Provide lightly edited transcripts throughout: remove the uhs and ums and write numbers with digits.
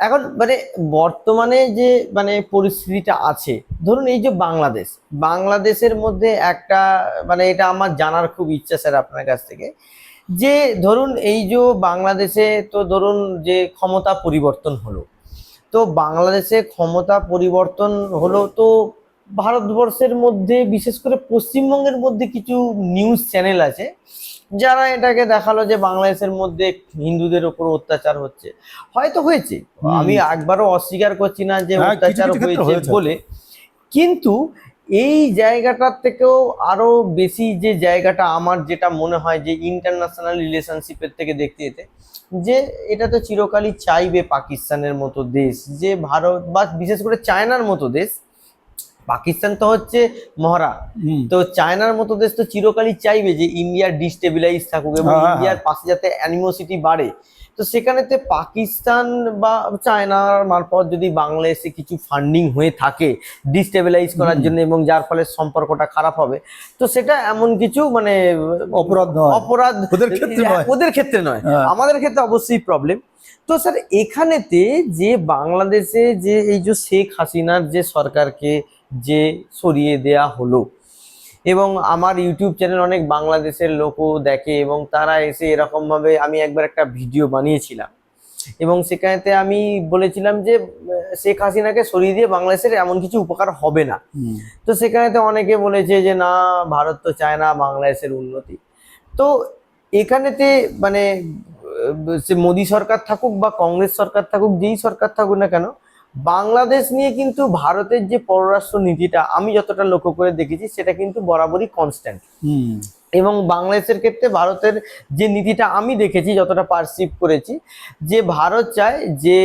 এখন মানে বর্তমানে যে মানে পরিস্থিতিটা আছে, ধরুন এই যে বাংলাদেশ, বাংলাদেশের মধ্যে একটা মানে এটা আমার জানার খুব ইচ্ছা স্যার আপনার কাছ থেকে, যে ধরুন এই যে বাংলাদেশে তো ধরুন যে ক্ষমতা পরিবর্তন হলো, তো বাংলাদেশে ক্ষমতা পরিবর্তন হলো, তো ভারতবর্ষের মধ্যে বিশেষ করে পশ্চিমবঙ্গের মধ্যে কিছু নিউজ চ্যানেল আছে যারা এটাকে দেখালো যে বাংলাদেশের মধ্যে হিন্দুদের ওপর অত্যাচার হচ্ছে। হয়তো হয়েছে, হুম। আমি একবারও অস্বীকার করছি না যে হ্যাঁ, কিছু অত্যাচার কিছু ক্ষেত্রে হয়েছে হয়েছে। বলে, কিন্তু এই জায়গাটার থেকেও আরো বেশি যে জায়গাটা আমার যেটা মনে হয় যে ইন্টারন্যাশনাল রিলেশনশিপের থেকে দেখতে যেতে, যে এটা তো চিরকালই চাইবে পাকিস্তানের মতো দেশ, যে ভারত বা বিশেষ করে চায়নার মতো দেশ, পাকিস্তান তো হচ্ছে মহড়া, হুম। তো চায়নার মতো দেশ তো চিরকালই চাইবে যে ইন্ডিয়া ডিস্টেবিলাইজ থাকুক এবং হ্যাঁ, হ্যাঁ, ইন্ডিয়ার পাশে যাতে অ্যানিমোসিটি বাড়ে। তো সেখানেতে পাকিস্তান বা চায়নার মারফত যদি বাংলাদেশে কিছু ফান্ডিং হয়ে থাকে ডিস্টেবিলাইজ করার হুম। জন্য এবং যার ফলে সম্পর্কটা খারাপ হবে, তো সেটা এমন কিছু মানে অপরাধ নয়, অপরাধ ওদের ক্ষেত্রে নয়। ওদের ক্ষেত্রে নয়, হ্যাঁ। আমাদের ক্ষেত্রে অবশ্যই প্রবলেম। তো স্যার এখানেতে যে বাংলাদেশে যে এই যে শেখ হাসিনার যে সরকারকে যে সরিয়ে দেয়া হলো, এবং আমার ইউটিউব চ্যানেল অনেক বাংলাদেশের লোকও দেখে এবং তারা এসে এরকম ভাবে, আমি একবার একটা ভিডিও বানিয়েছিলাম এবং সেখানেতে আমি বলেছিলাম যে শেখ হাসিনাকে সরিয়ে দিয়ে বাংলাদেশের এমন কিছু উপকার হবে না। হুম। তো সেখানেতে অনেকে বলেছে যে না, ভারত তো চায় না বাংলাদেশের উন্নতি। তো এখানেতে মানে সে মোদী সরকার থাকুক বা কংগ্রেস সরকার থাকুক, যেই সরকার থাকুক না কেন, বাংলাদেশ নিয়ে কিন্তু ভারতের যে পররাষ্ট্র নীতিটা আমি যতটা লক্ষ্য করে দেখেছি সেটা কিন্তু বরাবরই কনস্ট্যান্ট। হুম। এবং বাংলাদেশের ক্ষেত্রে ভারতের যে নীতিটা আমি দেখেছি, যতটা পারসিভ করেছি, যে ভারত চায় যে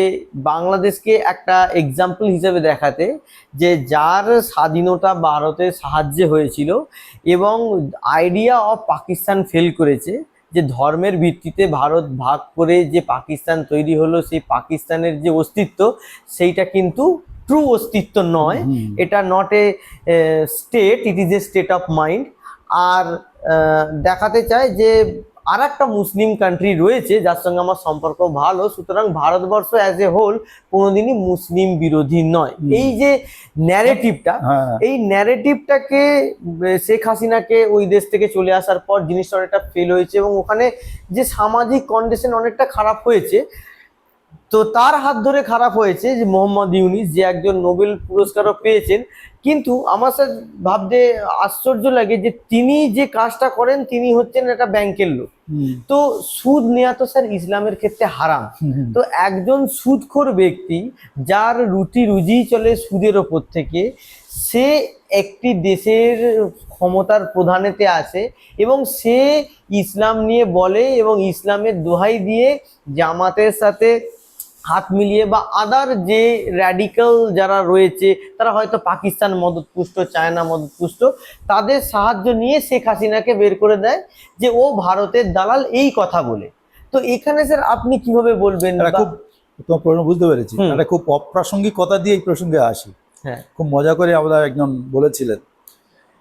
বাংলাদেশকে একটা এক্সাম্পল হিসেবে দেখাতে, যে যার স্বাধীনতা ভারতের সাহায্যে হয়েছিল এবং আইডিয়া অফ পাকিস্তান ফেল করেছে, যে ধর্মের ভিত্তিতে ভারত ভাগ করে যে পাকিস্তান তৈরি হলো, সেই পাকিস্তানের যে অস্তিত্ব সেইটা কিন্তু ট্রু অস্তিত্ব নয়, হুম। এটা not a state, it is a state of mind. আর দেখাতে চায় যে আর একটা মুসলিম কান্ট্রি রয়েছে যার সঙ্গে আমার সম্পর্ক ভালো, সুতরাং ভারতবর্ষ অ্যাজ এ হোল কোনোদিনই মুসলিম বিরোধী নয়। এই যে ন্যারেটিভটা, হ্যাঁ। এই ন্যারেটিভটাকে শেখ হাসিনাকে ওই দেশ থেকে চলে আসার পর জিনিসটা অনেকটা ফেল হয়েছে এবং ওখানে যে সামাজিক কন্ডিশন অনেকটা খারাপ হয়েছে। তো তার হাত ধরে খারাপ হয়েছে যে মোহাম্মদ ইউনিস, যে একজন নোবেল পুরস্কারও পেয়েছেন, কিন্তু আমার স্যার ভাবতে আশ্চর্য লাগে যে তিনি যে কাজটা করেন তিনি হচ্ছেন একটা ব্যাংকের লোক। হুম। তো সুদ নেওয়া তো স্যার ইসলামের ক্ষেত্রে হারাম। হুম। তো একজন সুদখোর ব্যক্তি যার রুটি রুজি চলে সুদের ওপর থেকে, সে একটি দেশের ক্ষমতার প্রধানেতে আসে এবং সে ইসলাম নিয়ে বলে এবং ইসলামের দোহাই দিয়ে জামাতের সাথে হাত মিলিয়ে বা আদার যে র্যাডিক্যাল যারা রয়েছে, তারা হয়তো পাকিস্তান মদতপুষ্ট, চায়না মদতপুষ্ট, তাদের সাহায্য নিয়ে শেখ হাসিনাকে বের করে দেয় যে ও ভারতের দালাল, এই কথা বলে। তো এখানে স্যার আপনি কিভাবে বলবেন? এটা খুব, তোমার প্রশ্ন বুঝতে পেরেছি। হুম। এটা খুব অপ্রাসঙ্গিক কথা দিয়ে এই প্রসঙ্গে আসি। হ্যাঁ। খুব মজা করে আমরা একজন বলেছিলেন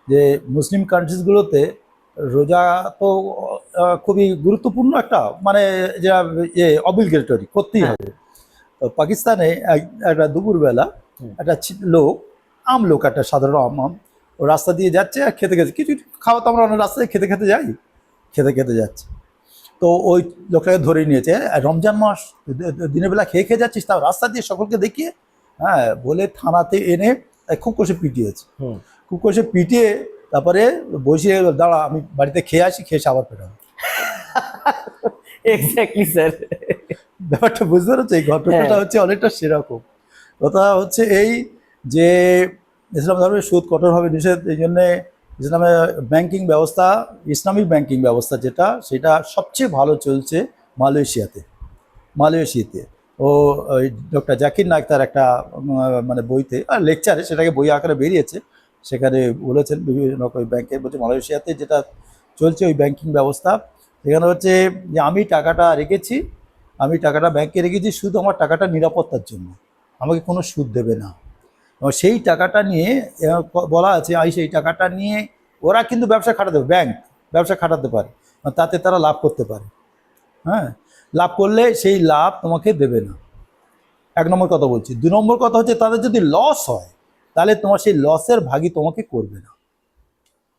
যে মুসলিম কান্ট্রিজগুলোতে রোজা তো খুবই গুরুত্বপূর্ণ একটা, মানে যেটা অব্লিগেটরি করতেই হ্যাঁ। হবে। তো পাকিস্তানে একটা দুপুরবেলা একটা লোক, আম লোক, একটা সাধারণ আম, ও রাস্তা দিয়ে যাচ্ছে আর খেতে খেতে, কিছু খাওয়া তো আমরা অনেক রাস্তায় খেতে খেতে যাই, খেতে খেতে যাচ্ছে। তো ওই লোকটাকে ধরে নিয়েছে, রমজান মাস, দিনের বেলা খেয়ে খেয়ে যাচ্ছিস, তাও রাস্তা দিয়ে সকলকে দেখিয়ে, হ্যাঁ বলে থানাতে এনে খুব কষে পিটিয়েছে। খুব কষে পিটিয়ে তারপরে বসিয়ে, দাঁড়া আমি বাড়িতে খেয়ে আসি, খেয়ে আবার পেটাবো। Exactly sir. ব্যাপারটা বুঝতে পারছো? এই ঘটনাটা হচ্ছে অনেকটা সেরকম। কথা হচ্ছে এই যে ইসলাম ধর্মের সুদ কঠোরভাবে নিষেধ, এই জন্যে ইসলামের ব্যাংকিং ব্যবস্থা, ইসলামিক ব্যাংকিং ব্যবস্থা যেটা, সেটা সবচেয়ে ভালো চলছে মালয়েশিয়াতে। মালয়েশিয়াতে ও ওই ডক্টর জাকির নায়েক তার একটা মানে বইতে আর লেকচারে, সেটাকে বই আকারে বেরিয়েছে, সেখানে বলেছেন বিভিন্ন রকম ব্যাংকের, বলছে মালয়েশিয়াতে যেটা চলছে ওই ব্যাংকিং ব্যবস্থা, সেখানে হচ্ছে যে আমি টাকাটা রেখেছি, আমি টাকাটা ব্যাংকে রেখেছি শুধু আমার টাকাটা নিরাপত্তার জন্য, আমাকে কোনো সুদ দেবে না। এবং সেই টাকাটা নিয়ে বলা আছে, সেই টাকাটা নিয়ে ওরা কিন্তু ব্যবসা খাটাতে পারে, ব্যাংক ব্যবসা খাটাতে পারে, তাতে তারা লাভ করতে পারে। হ্যাঁ, লাভ করলে সেই লাভ তোমাকে দেবে না। এক নম্বর কথা বলছি। 2 নম্বর কথা হচ্ছে তাদের যদি লস হয় তাহলে তোমার সেই লসের ভাগী তোমাকে করবে না,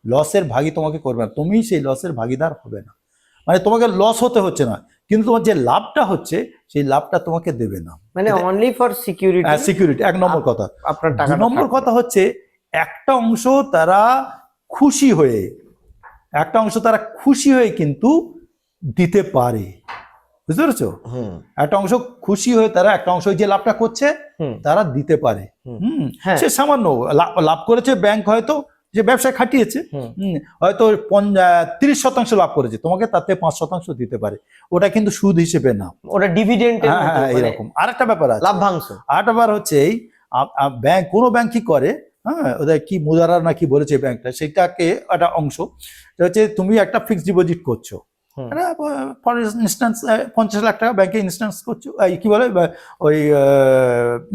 লসের ভাগী তোমাকে করবে না, তুমি সেই লসের ভাগীদার হবে না। মানে তোমাকে লস হতে হচ্ছে না, কিন্তু তোমার যে লাভটা হচ্ছে সেই লাভটা তোমাকে দেবে না। মানে অনলি ফর সিকিউরিটি, সিকিউরিটি 1 নম্বর কথা। আপনার 2 টাকা নম্বর কথা হচ্ছে একটা অংশ তারা খুশি হয়ে, একটা অংশ তারা খুশি হয়ে কিন্তু দিতে পারে, বুঝতে পেরেছো? একটা অংশ খুশি হয়ে তারা একটা অংশ যে লাভটা করছে তারা দিতে পারে। হ্যাঁ। সে সামান্য লাভ করেছে, ব্যাংক হয়তো যে ব্যবসায় খাটিয়েছে হয়তো 30% লাভ করেছে, তোমাকে তাতে 5% দিতে পারে, ওটা কিন্তু সুদ হিসেবে না, ওটা ডিভিডেন্ড এরকম। আরেকটা ব্যাপার আছে, লাভ্যাংশ। আরেকটা ব্যাপার হচ্ছে এই ব্যাংক, কোনো ব্যাংক কি করে, হ্যাঁ ওদের কি মুদারা না কি বলেছে ব্যাংকটা, সেটাকে একটা অংশ হচ্ছে তুমি একটা ফিক্সড ডিপোজিট করছো, ফর ইনস্ট্যান্স 50 লাখ টাকা ব্যাংকে ইনস্ট্যান্স করছো, কি বলে ওই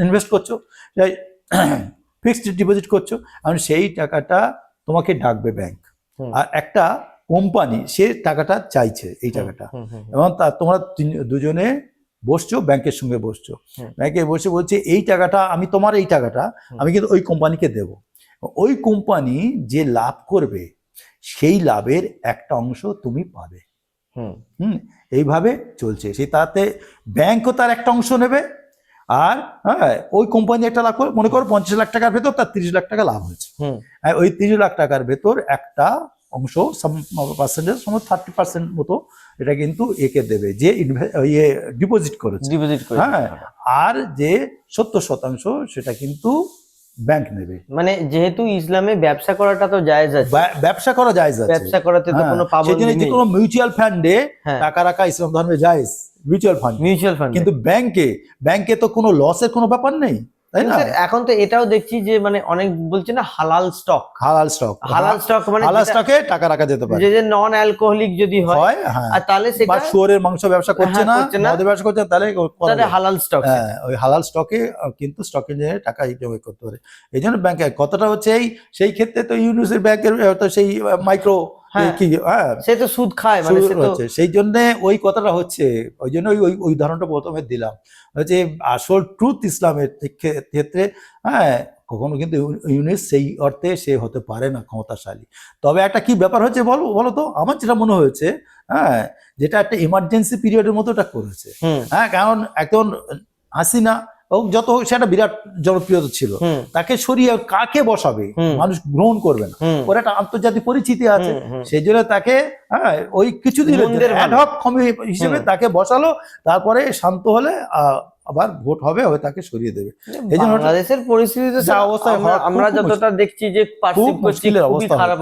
ইনভেস্ট করছো, ফিক্সড ডিপোজিট করছো, আর সেই টাকাটা তোমাকে ডাকবে ব্যাংক, আর একটা কোম্পানি সে টাকাটা চাইছে এই টাকাটা, এবং তোমরা দুজনে বসছো, ব্যাংকের সঙ্গে বসছো, ব্যাংকে বসে বলছে এই টাকাটা আমি, তোমার এই টাকাটা আমি কিন্তু ওই কোম্পানিকে দেব, ওই কোম্পানি যে লাভ করবে সেই লাভের একটা অংশ তুমি পাবে। এইভাবে চলছে, সেই তাতে ব্যাংকও তার একটা অংশ নেবে, আর হ্যাঁ ওই কোম্পানি একটা লাভ করে, মনে করো 50 লাখ টাকার ভেতর তার 30 লাখ টাকা লাভ হয়েছে, ওই 30 লাখ টাকার ভেতর একটা অংশ পার্সেন্টেজ 30% মতো এটা কিন্তু একে দেবে যে ডিপোজিট করেছে, হ্যাঁ, আর যে 70% সেটা কিন্তু ব্যাংক নেবে। মানে যেহেতু ইসলামে ব্যবসা করাটা তো জায়েজ আছে, ব্যবসা করা জায়েজ আছে, ব্যবসা করাতে তো কোনো পাবন্দি নেই, কোনো মিউচুয়াল ফান্ডে টাকা রাখা ইসলাম ধর্মে জায়েজ, মিউচুয়াল ফান্ড, কিন্তু ব্যাংকে তো কোনো লসের কোনো ব্যাপার নেই, তাই না? এখন তো এটাও দেখছি যে মানে অনেক বলছে না হালাল স্টক, মানে হালাল স্টকে টাকা রাখা যেতে পারে, যে নন অ্যালকোহলিক যদি হয়, আর তাহলে সেটা শুয়োরের মাংস ব্যবসা করছে না, মদের ব্যবসা করছে, তাহলে হালাল স্টক, হ্যাঁ ওই হালাল স্টকে কিন্তু স্টক ইঞ্জিনিয়ার টাকা ইনভেস্ট করতে পারে। এই জন্য ব্যাংকে কথাটা হচ্ছে সেই ক্ষেত্রে তো ইউনিভার্সিটি ব্যাংকের তো সেই মাইক্রো সে তো সুদ খায়, মানে সেই জন্য ওই কথাটা হচ্ছে, ওই জন্য ওই উদাহরণটা প্রথমে দিলাম, হচ্ছে আসল ট্রুথ ইসলামের ক্ষেত্রে, হ্যাঁ কখনো কিন্তু ইউনিস সেই অর্থে সে হতে পারে না ক্ষমতাশালী। তবে একটা কি ব্যাপার হচ্ছে বলো তো, আমার যেটা মনে হয়েছে, হ্যাঁ যেটা একটা ইমার্জেন্সি পিরিয়ডের মতো এটা করেছে, হ্যাঁ কারণ এখন হাসিনা যত হোক সেটা বিরাট জনপ্রিয়তা ছিল, তাকে সরিয়ে কাকে বসাবে, মানুষ গ্রহণ করবে না, ওর একটা আন্তর্জাতিক পরিচিতি আছে, সেই জন্য তাকে হ্যাঁ ওই কিছুদিন অ্যাডহক হিসেবে তাকে বসালো, তারপরে শান্ত হলে আবার ভোট হবে, তাকে সরিয়ে দেবে। এই জন্য বাংলাদেশের পরিস্থিতিতে যা অবস্থা, আমরা যতটা দেখছি যে পারসিভ করছি খুবই খারাপ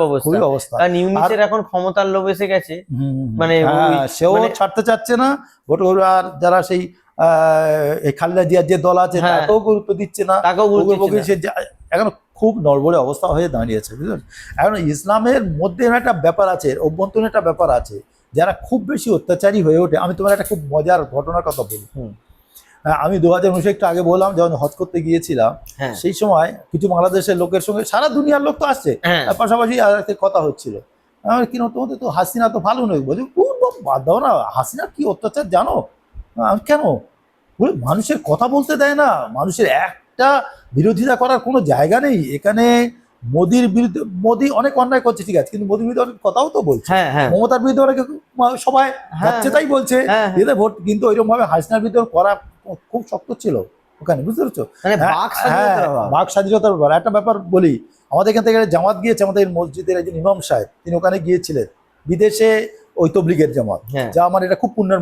অবস্থা, কারণ ইউনিসের এখন ক্ষমতার লোভ এসে গেছে, মানে সেও ছাড়তে চাচ্ছে না ভোট, আর যারা সেই খালেদা জিয়ার যে দল আছে তাকেও গুরুত্ব দিচ্ছে না, এখন খুব নড়বড়ে অবস্থা হয়ে দাঁড়িয়েছে, বুঝলেন? এখন ইসলামের মধ্যে একটা ব্যাপার আছে, অভ্যন্তরীণ একটা ব্যাপার আছে, যারা খুব বেশি অত্যাচারী হয়ে ওঠে। আমি তোমার একটা খুব মজার ঘটনার কথা বলি। আমি 2019 একটু আগে বললাম, যখন হজ করতে গিয়েছিলাম, সেই সময় কিছু বাংলাদেশের লোকের সঙ্গে সারা দুনিয়ার লোক তো আসছে, পাশাপাশি আর একটা কথা হচ্ছিল, কিনা তোমাদের তো হাসিনা তো ভালো নয়, বলছি বাদ দাও না, হাসিনা কি অত্যাচার জানো? কেন? বলে মানুষের কথা বলতে দেয় না, মানুষের একটা বিরোধিতা করার কোনো জায়গা নেই এখানে। মোদির বিরুদ্ধে, মোদি অনেক অন্যায় করছে ঠিক আছে, কিন্তু মোদির বিরুদ্ধে অনেক কথাও তো বলছে, মমতার বিরুদ্ধে অনেক সবাই হচ্ছে তাই বলছে ভোট, কিন্তু ওইরকম ভাবে হাসিনার বিরুদ্ধে করা খুব শক্ত ছিল ওখানে, বুঝতে পারছো? বাক স্বাধীনতার ব্যাপার একটা ব্যাপার বলি, আমাদের এখান থেকে জামাত গিয়েছে, আমাদের মসজিদের একজন ইমাম সাহেব, তিনি ওখানে গিয়েছিলেন, বিদেশে ওই তবলিগের জামাত, যা আমার এটা খুব পুণ্যের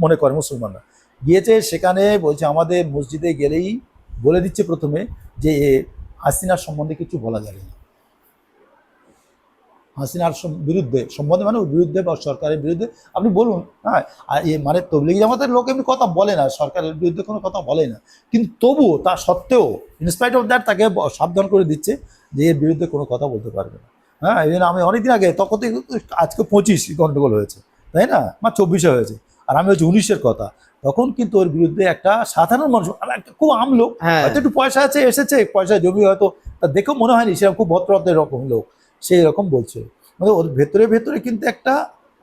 মনে করে মুসলমানরা, গিয়েছে সেখানে, বলছে আমাদের মসজিদে গেলেই বলে দিচ্ছে প্রথমে যে হাসিনার সম্বন্ধে কিছু বলা যাবে না, হাসিনার বিরুদ্ধে সম্বন্ধে মানে বিরুদ্ধে বা সরকারের বিরুদ্ধে আপনি বলুন, হ্যাঁ মানে তবলিগি জামাতের লোক এমনি কথা বলে না, সরকারের বিরুদ্ধে কোনো কথা বলে না, কিন্তু তবুও তা সত্ত্বেও ইনস্পাইট অফ দ্যাট তাকে সাবধান করে দিচ্ছে যে এর বিরুদ্ধে কোনো কথা বলতে পারবে না। হ্যাঁ এই জন্য আমি অনেকদিন আগে, তখন তো আজকে 25 গন্ডগোল হয়েছে, তাই না, বা 24 হয়েছে, আর আমি হচ্ছে 19-এর কথা, তখন কিন্তু ওর বিরুদ্ধে একটা সাধারণ মানুষ, খুব আমলোক, হয়তো একটু পয়সা আছে, এসেছে পয়সা জমি, হয়তো তা দেখেও মনে হয়নি সেরকম খুব ভদ্র রকম লোক, সেই রকম বলছে, মানে ওর ভেতরে ভেতরে কিন্তু একটা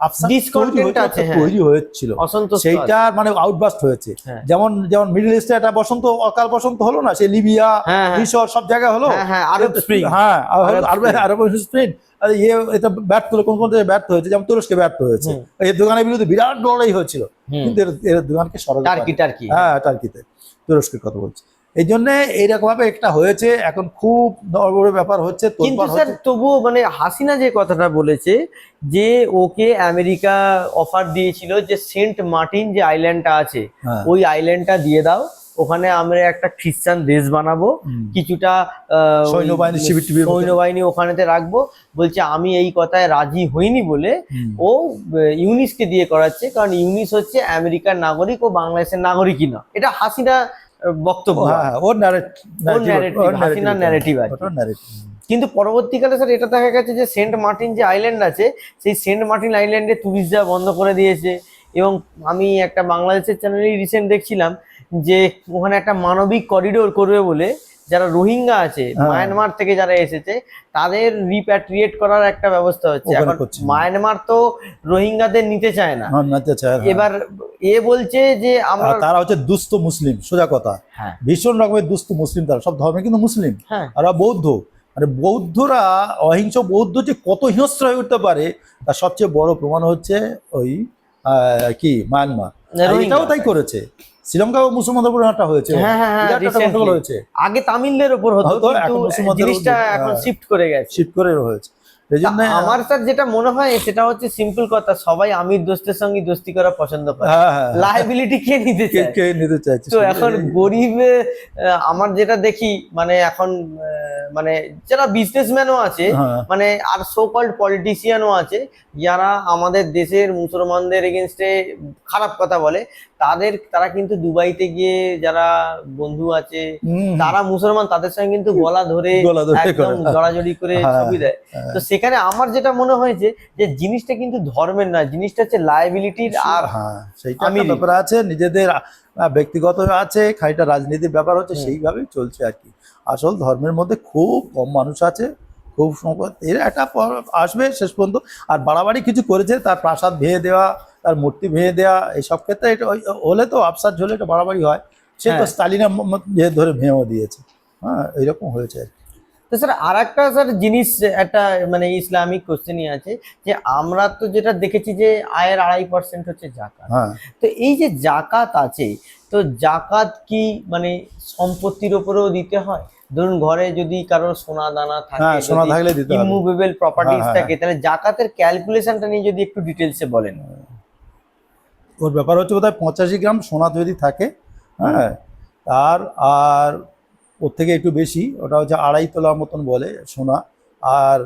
আফসার Discontent আছে, হ্যাঁ। তৈরি হয়েছিল, অসন্তোষ তো আছে। সেইটা মানে আউটবাস্ট হয়েছে। হ্যাঁ। যেমন যেমন মিডল ইস্টে একটা অকাল বসন্ত হলো না, সে লিবিয়া, হ্যাঁ, হ্যাঁ। মিশর সব জায়গায় হলো। হ্যাঁ, হ্যাঁ, আরব স্প্রিং। হ্যাঁ, আরব স্প্রিং। আরব স্প্রিং। আর এটা ব্যর্থ হলো, কোন কোন দেশে ব্যর্থ হয়েছে, যেমন তুরস্কে ব্যর্থ হয়েছে। এই দোকানের বিরুদ্ধে বিরাট লড়াই হয়েছিল, কিন্তু এর দোকানকে সরাতে টার্কি, পারেনি। টার্কি। হ্যাঁ, টার্কিতে, তুরস্কের কথা বলছি। এই জন্য এইরকম ভাবে একটা হয়েছে, এখন খুব বড় ব্যাপার হচ্ছে, কিন্তু তোলপাড় স্যার হচ্ছে। তবুও মানে হাসিনা যে কথাটা বলেছে যে ওকে আমেরিকা অফার দিয়েছিল যে সেন্ট মার্টিন যে আইল্যান্ডটা আছে, হ্যাঁ। ওই আইল্যান্ডটা দিয়ে দাও, ওখানে আমরা একটা খ্রিস্টান দেশ বানাবো, কিছুটা সৈন্যবাহিনী, শিবির মতো। সৈন্যবাহিনী ওখানেতে রাখবো। বলছে আমি এই কথায় রাজি হইনি বলে ও ইউনিসকে দিয়ে করাচ্ছে, কারণ ইউনিস হচ্ছে আমেরিকার নাগরিক, ও বাংলাদেশের নাগরিকই না। এটা হাসিনা বক্তব্য, হ্যাঁ, ওর narrative, হাসিনার narrative আর কি। কিন্তু পরবর্তীকালে স্যার এটা দেখা গেছে যে সেন্ট মার্টিন যে আইল্যান্ড আছে, সেই সেন্ট মার্টিন আইল্যান্ডে ট্যুরিস্ট যাওয়া বন্ধ করে দিয়েছে। এবং আমি একটা বাংলাদেশের চ্যানেলেই রিসেন্ট দেখছিলাম যে ওখানে একটা মানবিক করিডোর করবে বলে, যারা রোহিঙ্গা আছে মায়ানমার থেকে যারা এসেছে তাদের রিপ্যাট্রিয়েট করার একটা ব্যবস্থা হচ্ছে। ওখানে এখন করছে। মায়ানমার তো রোহিঙ্গাদের নিতে চায় না। হ্যাঁ। এবার এ বলছে যে আমরা, তারা হচ্ছে দুস্থ মুসলিম, সোজা কথা। হ্যাঁ, ভীষণ রকমের দুস্থ মুসলিম, তারা সব ধর্মে কিন্তু মুসলিম। হ্যাঁ, আর বৌদ্ধ, মানে বৌদ্ধরা, অহিংস বৌদ্ধ যে কত হিংস্র হয়ে উঠতে পারে, তার সবচেয়ে বড় প্রমাণ হচ্ছে ওই কি মায়ানমার। আর রোহিঙ্গা। এটাও তাই করেছে, শ্রীলঙ্কাও মুসলমানদের উপর একটা হয়েছে। হ্যাঁ, হ্যাঁ, হ্যাঁ, বিরাট একটা recently। গন্ডগোল হয়েছে। আগে তামিলদের উপর হতো, হতো, কিন্তু এখন মুসলমানদের জিনিসটা উপর, এখন হ্যাঁ। শিফট করে গেছে। শিফট করে হয়েছে। এই জন্য আমার স্যার যেটা মনে হয় সেটা হচ্ছে সিম্পল কথা, সবাই আমির দোস্তের সঙ্গে দোস্তি করা পছন্দ করে, হ্যাঁ, লায়াবিলিটি কে নিতে কে চায়? কে নিতে চাইছে। তো এখন গরিব, আমার যেটা দেখি মানে এখন মানে যারা বিজনেসম্যানও আছে, হ্যাঁ। মানে আর সো কল্ড পলিটিশিয়ানও আছে, যারা আমাদের দেশের মুসলমানদের এগেনস্টে খারাপ কথা বলে, তারা কিন্তু দুবাইতে গিয়ে যারা বন্ধু আছে তারা মুসলমান, তাদের সঙ্গে কিন্তু গলা ধরে একদম জড়াজড়ি করে ছবি দেয়। তো সেখানে আমার যেটা মনে হয়েছে যে জিনিসটা কিন্তু ধর্মের না, জিনিসটা হচ্ছে লায়াবিলিটির। আর হ্যাঁ, সেইটা একটা ব্যাপার আছে, নিজেদের ব্যক্তিগত আছে, খানিকটা রাজনীতির ব্যাপার হচ্ছে, সেইভাবেই চলছে আর কি। আসল ধর্মের মধ্যে খুব কম মানুষ আছে, খুব সম্পদ, এর একটা আসবে শেষ পর্যন্ত। আর বাড়াবাড়ি কিছু করেছে, তার প্রাসাদ ভেঙে দেওয়া, তার মূর্তি ভেঙে দেওয়া, এইসব ক্ষেত্রে এটা হলে তো আফসার ঝোলে এটা বাড়াবাড়ি হয়। সে তো স্টালিনের ধরে ভেঙেও দিয়েছে। হ্যাঁ, এইরকম হয়েছে আর কি। তো স্যার আর একটা স্যার জিনিস, একটা মানে ইসলামিক কোশ্চেনই আছে যে আমরা তো যেটা দেখেছি যে আয়ের 2.5% হচ্ছে জাকাত। হ্যাঁ, তো এই যে জাকাত আছে, তো জাকাত কি মানে সম্পত্তির উপরেও দিতে হয়? ধরুন ঘরে যদি কারোর সোনা দানা থাকে, হ্যাঁ, সোনা থাকলে দিতে হবে। ইমুভেবল প্রপার্টিজ হ্যাঁ, থাকে, তাহলে জাকাতের ক্যালকুলেশনটা নিয়ে যদি একটু ডিটেলসে বলেন। ওর ব্যাপার হচ্ছে বোধহয় 85 গ্রাম সোনা যদি থাকে, হ্যাঁ, আর ওর থেকে একটু বেশি, ওটা হচ্ছে 2.5 তোলা মতন বলে সোনা, আর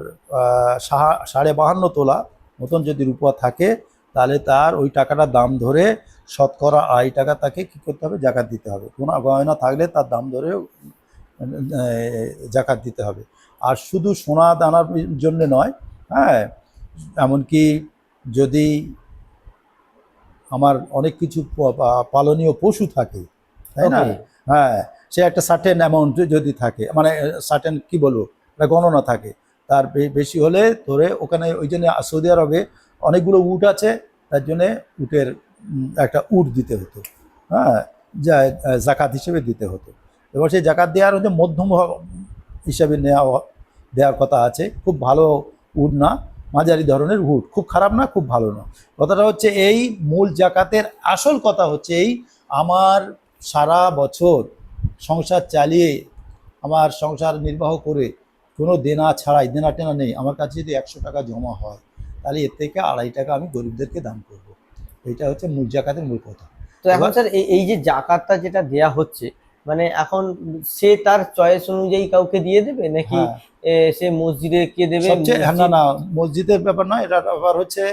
52.5 তোলা মতন যদি রূপা থাকে, তাহলে তার ওই টাকাটার দাম ধরে শতকরা 2.5 টাকা তাকে কী করতে হবে, জাকাত দিতে হবে। কোনো গয়না থাকলে তার দাম ধরে জাকাত দিতে হবে। আর শুধু সোনা দানার জন্য নয়, হ্যাঁ, এমনকি যদি আমার অনেক কিছু পালনীয় পশু থাকে, তাই না, হ্যাঁ, সে একটা সার্টেন অ্যামাউন্ট যদি থাকে, মানে সার্টেন কি বলবো, একটা গণনা থাকে, তার বেশি হলে ধরে ওখানে, ওই জন্য সৌদি আরবে অনেকগুলো উট আছে, তার জন্যে উটের একটা উট দিতে হতো, হ্যাঁ, যা জাকাত হিসেবে দিতে হতো। এবার সেই জাকাত দেওয়ার হচ্ছে মধ্যম হিসাবে দেওয়ার কথা আছে, খুব ভালো উট না, মাঝারি ধরনের উট, খুব খারাপ না, খুব ভালো না। কথাটা হচ্ছে এই, মূল জাকাতের আসল কথা হচ্ছে এই, আমার সারা বছর সংসার চালিয়ে, আমার সংসার নির্বাহ করে কোনো দেনা ছাড়াই, দেনা টেনা নেই, আমার কাছে যদি 100 টাকা জমা হয়, তাহলে এর থেকে 2.5 টাকা আমি গরিবদেরকে দান করব। এইটা হচ্ছে মূল জাকাতের মূল কথা। তো এখন স্যার এই যে জাকাতটা যেটা দেয়া হচ্ছে, মানে এখন সে তার চয়েস অনুযায়ী কাউকে দিয়ে দেবে নাকি সে মসজিদে কে দেবে? না, মসজিদের ব্যাপার নয়, এটা ব্যাপার হচ্ছে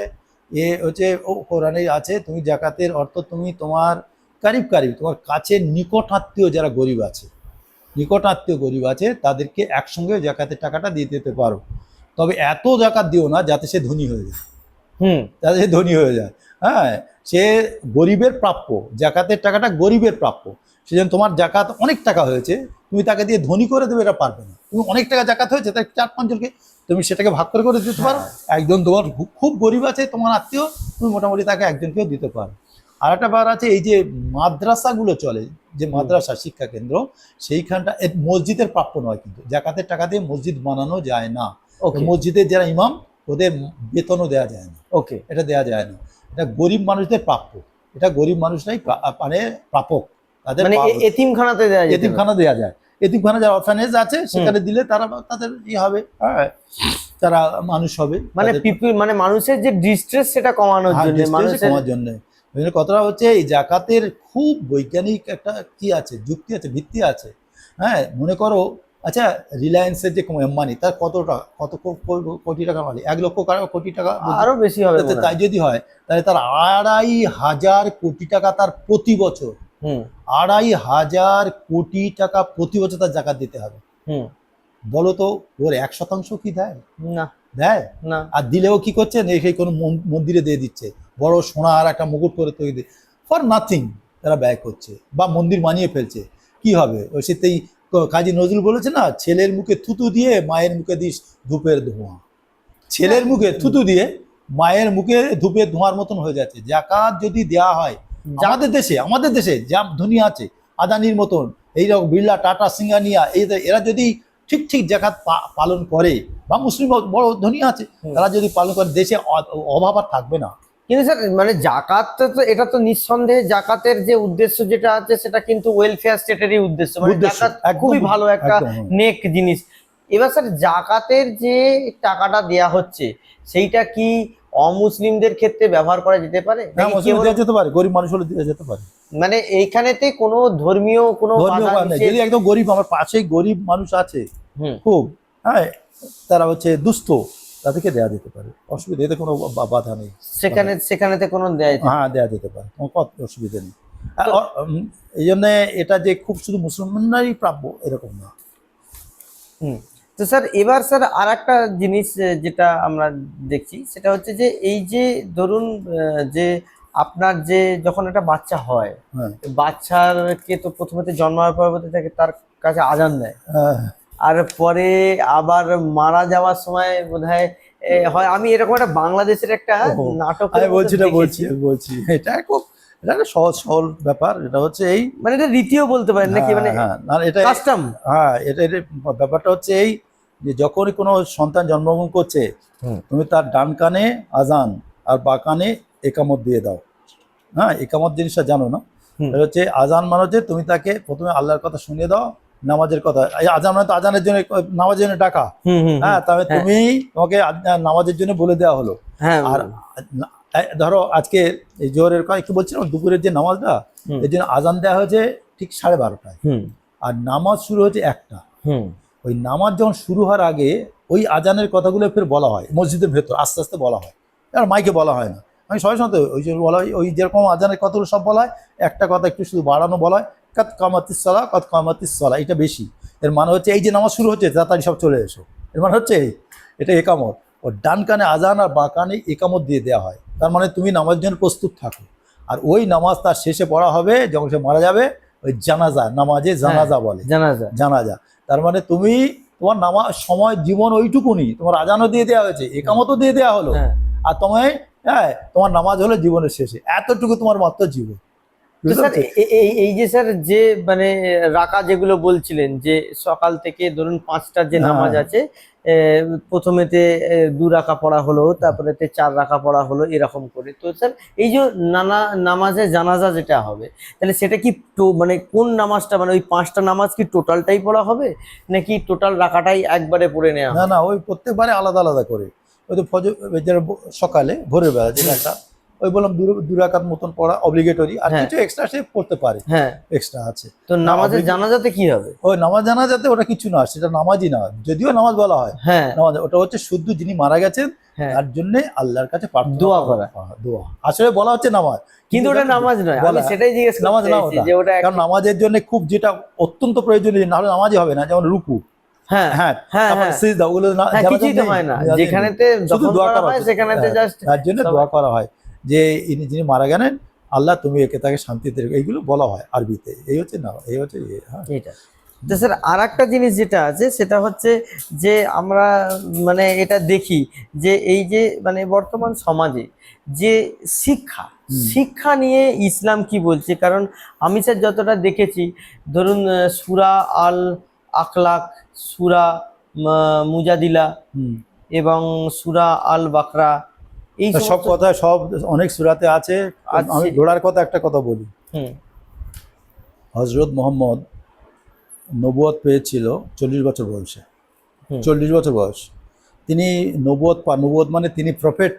কোরআনে আছে, তুমি জাকাতের অর্থ তুমি তোমার কারিব তোমার কাছের নিকটাত্মীয় যারা গরিব আছে, তাদেরকে একসঙ্গে জাকাতের টাকাটা দিয়ে দিতে পারো। তবে এত জাকাত দিও না যাতে সে ধনী হয়ে যায়, হ্যাঁ, সে গরিবের প্রাপ্য, জাকাতের টাকাটা গরিবের প্রাপ্য, সেজন্য তোমার জাকাত অনেক টাকা হয়েছে, তুমি তাকে দিয়ে ধনী করে দেবে এটা পারবে না। তুমি অনেক টাকা জাকাত হয়েছে, তাই 4-5 জনকে তুমি সেটাকে ভাগ করে দিতে পারো। একজন তোমার খুব গরিব আছে তোমার আত্মীয়, তুমি মোটামুটি তাকে একজনকেও দিতে পারো। আর একটা ব্যাপার আছে, এই যে মাদ্রাসাগুলো চলে, যে মাদ্রাসা শিক্ষা কেন্দ্র, সেইখানটা মসজিদের প্রাপ্য নয়, কিন্তু জাকাতের টাকা দিয়ে মসজিদ বানানো যায় না। ওকে মসজিদের যারা ইমাম ওদের বেতনও দেওয়া যায় না, ওকে এটা দেওয়া যায় না। এটা গরিব মানুষদের প্রাপ্য, এটা গরিব মানুষরাই মানে প্রাপক, তাদের মানে এতিমখানাতে দেওয়া যেতে পারে। এতিমখানা দেওয়া যায়। এতিমখানা যারা অরফানেজ আছে সেখানে দিলে তারা তাদের হবে, হ্যাঁ, তারা মানুষ হবে, মানে মানে মানুষের যে ডিস্ট্রেস সেটা কমানোর জন্য, মানুষের কমার জন্য। কথাটা হচ্ছে এই জাকাতের খুব বৈজ্ঞানিক একটা কি আছে, যুক্তি আছে, ভিত্তি আছে। হ্যাঁ, মনে করো আচ্ছা, রিলায়েন্সের যে আম্বানি, তার কত কোটি টাকা মালিক, 1 লক্ষ কোটি টাকা, আরো বেশি হবে মনে হয়। তাই যদি হয় তাহলে তার 2,500 কোটি টাকা তার প্রতি বছর, 2,500 কোটি টাকা প্রতি বছর তার জাকাত দিতে হবে। বলো তো ওর 1% কি দেয়? না দেয় না। আর দিলেও কি করছে, সেই কোনো মন্দিরে দিয়ে দিচ্ছে, বড় সোনার একটা মুকুট করে তৈরি দিয়ে, ফর নাথিং তারা ব্যয় করছে, বা মন্দির বানিয়ে ফেলছে। কি হবে? ওই সেটাই কাজী নজরুল বলেছে না, ছেলের মুখে থুতু দিয়ে মায়ের মুখে দিস ধূপের ধোঁয়া। ছেলের মুখে থুতু দিয়ে মায়ের মুখে ধূপের ধোঁয়ার মতন হয়ে যাচ্ছে। জাকাত যদি দেওয়া হয়, আমাদের দেশে যা ধনী আছে, আদানির মতন, এইরকম বিড়লা, টাটা, সিঙ্গানিয়া, এরা যদি ঠিক ঠিক জাকাত পালন করে, বা মুসলিম বড় ধনী আছে তারা যদি পালন করে, দেশে অভাব আর থাকবে না। কিন্তু স্যার মানে জাকাত তো, এটা তো নিঃসন্দেহে জাকাতের যে উদ্দেশ্য যেটা আছে সেটা কিন্তু ওয়েলফেয়ার স্টেটেরই উদ্দেশ্য, মানে জাকাত খুবই ভালো একটা নেক জিনিস। এবার স্যার জাকাতের যে টাকাটা দেয়া হচ্ছে সেইটা কি অমুসলিমদের ক্ষেত্রে ব্যবহার করা যেতে পারে? যেতে পারে, গরিব মানুষ হলে দেওয়া যেতে পারে। মানে এইখানেতে কোনো ধর্মীয় কোনো যদি একদম গরিব, আমার পাশেই গরিব মানুষ আছে খুব, হ্যাঁ, তারা হচ্ছে দুস্থ, তাদেরকে দেওয়া যেতে পারে, অসুবিধা, এতে কোনো বাধা নেই। সেখানেতে কোনো হ্যাঁ, দেওয়া যেতে পারে, কোনো অসুবিধা নেই। এই জন্য এটা যে খুব শুধু মুসলমানরাই প্রাপ্য এরকম না। তো স্যার এবার স্যার আর একটা জিনিস যেটা আমরা দেখছি সেটা হচ্ছে যে এই যে ধরুন যে আপনার যে যখন একটা বাচ্চা হয়, বাচ্চাকে তো প্রথমে জন্মানোর পরবর্তী থেকে তার কাছে আজান দেয়, আর পরে আবার মারা যাওয়ার সময় বোধহয় হয়, আমি এরকম একটা বাংলাদেশের একটা নাটক বলছি, এটা খুব, এটা একটা সহজ সরল ব্যাপার। এটা হচ্ছে এই, মানে এটা রীতিও বলতে পারেন নাকি, মানে এটা কাস্টম। হ্যাঁ, এটা ব্যাপারটা হচ্ছে এই যে যখনই কোনো সন্তান জন্মগ্রহণ করছে, তুমি তার ডান কানে আজান আর বা কানে একামত দিয়ে দাও। হ্যাঁ, একামত জিনিসটা জানো না? এটা হচ্ছে আজান মানে হচ্ছে তুমি তাকে প্রথমে আল্লাহর কথা শুনিয়ে দাও, নামাজের কথা। আজান মানে তো আজানের জন্য, নামাজের জন্য ডাকা। হ্যাঁ, তাহলে তোমাকে নামাজের জন্য বলে দেওয়া হলো। আর ধরো আজকে এই জোহরের কি বলছিলাম, দুপুরের যে নামাজটা, এর জন্য আজান দেওয়া হয়েছে ঠিক 12:30টায়, আর নামাজ শুরু হয়েছে 1টা। ওই নামাজ যখন শুরু হওয়ার আগে ওই আজানের কথাগুলো ফের বলা হয় মসজিদের ভেতর, আস্তে আস্তে বলা হয়, আর মাইকে বলা হয় না। আমি সবাই শুনতে ওই যে বলা হয়, ওই যেরকম আজানের কথাগুলো সব বলা হয়, একটা কথা একটু শুধু বাড়ানো বলা হয়, কাত কামাতিস সালাহ, কাত কামাতিস সালাহ, এটা বেশি। এর মানে হচ্ছে এই যে নামাজ শুরু হচ্ছে তাড়াতাড়ি সব চলে এসো, এর মানে হচ্ছে এটা একামত। ওর ডান কানে আজান আর বা কানে একামত দিয়ে দেওয়া হয়, তার মানে তুমি নামাজের জন্য প্রস্তুত থাকো। আর ওই নামাজ তার শেষে পড়া হবে যখন সে মারা যাবে, ওই জানাজা, নামাজে জানাজা বলে, জানাজা। তার মানে তুমি তোমার নামাজ সময় জীবন ওইটুকুনি, তোমার আজানও দিয়ে দেওয়া হয়েছে, একামতও দিয়ে দেওয়া হলো, আর তোমায়, হ্যাঁ, তোমার নামাজ হলো জীবনের শেষে, এতটুকু তোমার মাত্র জীবন। এই যে স্যার যে মানে রাকা যেগুলো বলছিলেন, যে সকাল থেকে ধরুন 5টার যে নামাজ আছে, প্রথমেতে 2 রাকা পড়া হলো, তারপরে 4 রাকা পড়া হলো, এরকম করে। তো স্যার এই যে নামাজে জানাজা যেটা হবে, তাহলে সেটা কি মানে কোন নামাজটা, মানে ওই 5টা নামাজ কি টোটালটাই পড়া হবে, নাকি টোটাল রাকাটাই একবারে পড়ে নেওয়া? না, ওই প্রত্যেকবারে আলাদা আলাদা করে। ওই তো ফজর সকালে ভোরের বেলা যেটা একটা, ওই বললাম 2 রাকাত মতন পড়া অব্লিগেটরি, আর কিছু এক্সট্রা সে পড়তে পারে, এক্সট্রা আছে। তো নামাজে জানাজাতে কি হবে? ওই নামাজ জানাজাতে ওটা কিছু না, সেটা নামাজই না, যদিও নামাজ বলা হয়, নামাজ ওটা হচ্ছে শুদ্ধ যিনি মারা গেছেন তার জন্য আল্লাহর কাছে দোয়া করা, দোয়া আসলে বলা হচ্ছে নামাজ, কিন্তু ওটা নামাজ নয়। আমি সেটাই জিজ্ঞেস করতে নামাজ না ওটা, কারণ নামাজের জন্য খুব যেটা অত্যন্ত প্রয়োজনীয়, না হলে নামাজই হবে না, যেমন রুকু, যেখানেতে দোয়া করা হয় সেখানেতে জাস্ট তার জন্য দোয়া করা হয় যে ইনি যিনি মারা গেলেন আল্লাহ তুমি একে তাকে শান্তিতে রেখো, এইগুলো বলা হয় আরবিতে। এই হচ্ছে না, এই হচ্ছে হ্যাঁ। এটা তো স্যার আর একটা জিনিস যেটা আছে সেটা হচ্ছে যে আমরা মানে এটা দেখি যে এই যে মানে বর্তমান সমাজে যে শিক্ষা শিক্ষা নিয়ে ইসলাম কি বলছে, কারণ আমি স্যার যতটা দেখেছি ধরুন সূরা আল আখলাক, সূরা মুজাদিলা হুম। এবং সূরা আল বাকরা, এই সব সমস্ত কথা সব অনেক সূরাতে আছে। আছে। আমি ঘোড়ার কথা একটা কথা বলি, হুম হযরত মুহাম্মদ নবুয়ত পেয়েছিল 40 বছর বয়সে। হুম 40 বছর বয়স তিনি নবুয়ত মানে তিনি প্রফেট